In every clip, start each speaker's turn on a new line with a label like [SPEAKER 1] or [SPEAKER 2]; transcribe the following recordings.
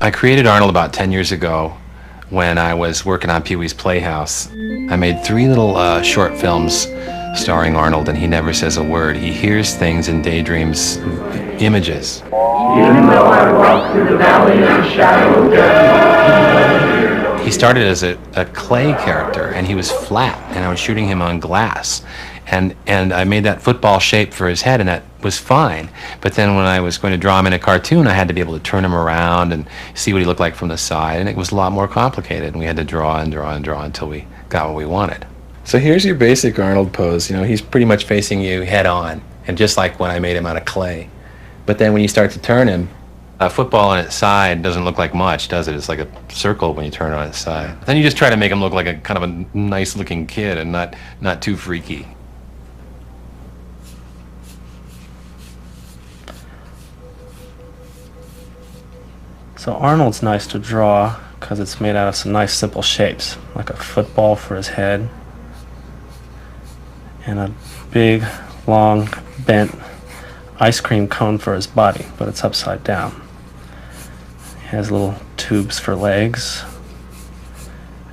[SPEAKER 1] I created Arnold about 10 years ago when I was working on Pee-wee's Playhouse. I made 3 little short films starring Arnold, and he never says a word. He hears things and daydreams images.
[SPEAKER 2] Even though I walk through the valley of the shadow of death.
[SPEAKER 1] He started as a clay character, and he was flat, and I was shooting him on glass. And I made that football shape for his head, and that was fine. But then when I was going to draw him in a cartoon, I had to be able to turn him around and see what he looked like from the side, and it was a lot more complicated, and we had to draw and draw and draw until we got what we wanted. So here's your basic Arnold pose. You know, he's pretty much facing you head on, and just like when I made him out of clay. But then when you start to turn him, a football on its side doesn't look like much, does it? It's like a circle when you turn it on its side. Then you just try to make him look like a kind of a nice-looking kid and not too freaky.
[SPEAKER 3] So Arnold's nice to draw because it's made out of some nice simple shapes, like a football for his head and a big, long, bent ice cream cone for his body, but it's upside down. He has little tubes for legs,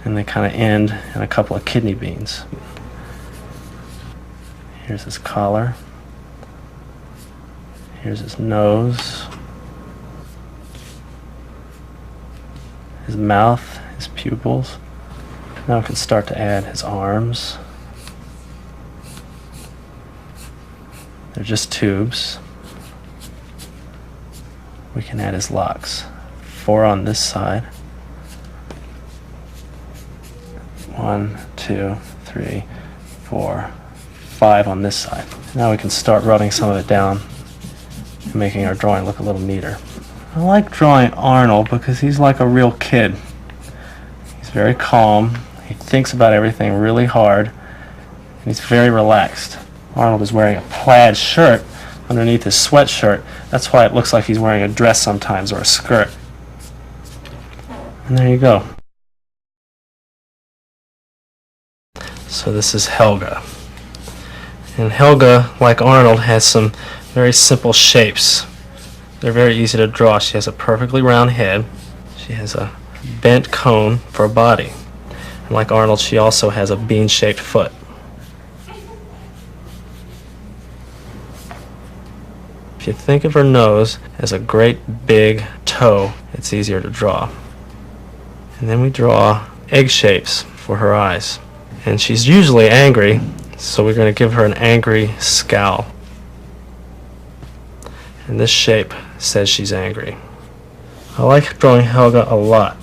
[SPEAKER 3] and they kind of end in a couple of kidney beans. Here's his collar. Here's his nose. His mouth, his pupils. Now we can start to add his arms. They're just tubes. We can add his locks. 4 on this side. 1, 2, 3, 4, 5 on this side. Now we can start rubbing some of it down and making our drawing look a little neater. I like drawing Arnold because he's like a real kid. He's very calm. He thinks about everything really hard. And he's very relaxed. Arnold is wearing a plaid shirt underneath his sweatshirt. That's why it looks like he's wearing a dress sometimes or a skirt. And there you go. So this is Helga. And Helga, like Arnold, has some very simple shapes. They're very easy to draw. She has a perfectly round head. She has a bent cone for a body. And like Arnold, she also has a bean-shaped foot. If you think of her nose as a great big toe, it's easier to draw. And then we draw egg shapes for her eyes. And she's usually angry, so we're going to give her an angry scowl. And this shape says she's angry. I like drawing Helga a lot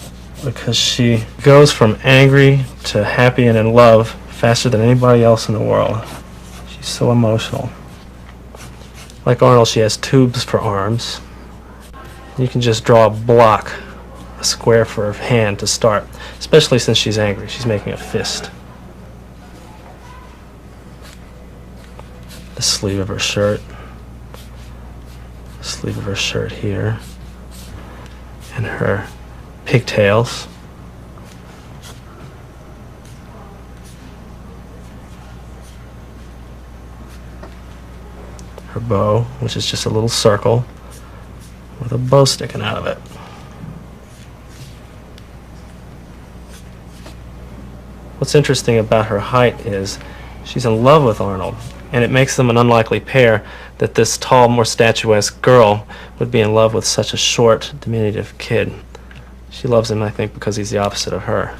[SPEAKER 3] because she goes from angry to happy and in love faster than anybody else in the world. She's so emotional. Like Arnold, she has tubes for arms. You can just draw a block, a square for her hand to start, especially since she's angry. She's making a fist. The sleeve of her shirt. Sleeve of her shirt here, and her pigtails. Her bow, which is just a little circle with a bow sticking out of it. What's interesting about her height is she's in love with Arnold, and it makes them an unlikely pair that this tall, more statuesque girl would be in love with such a short, diminutive kid. She loves him, I think, because he's the opposite of her.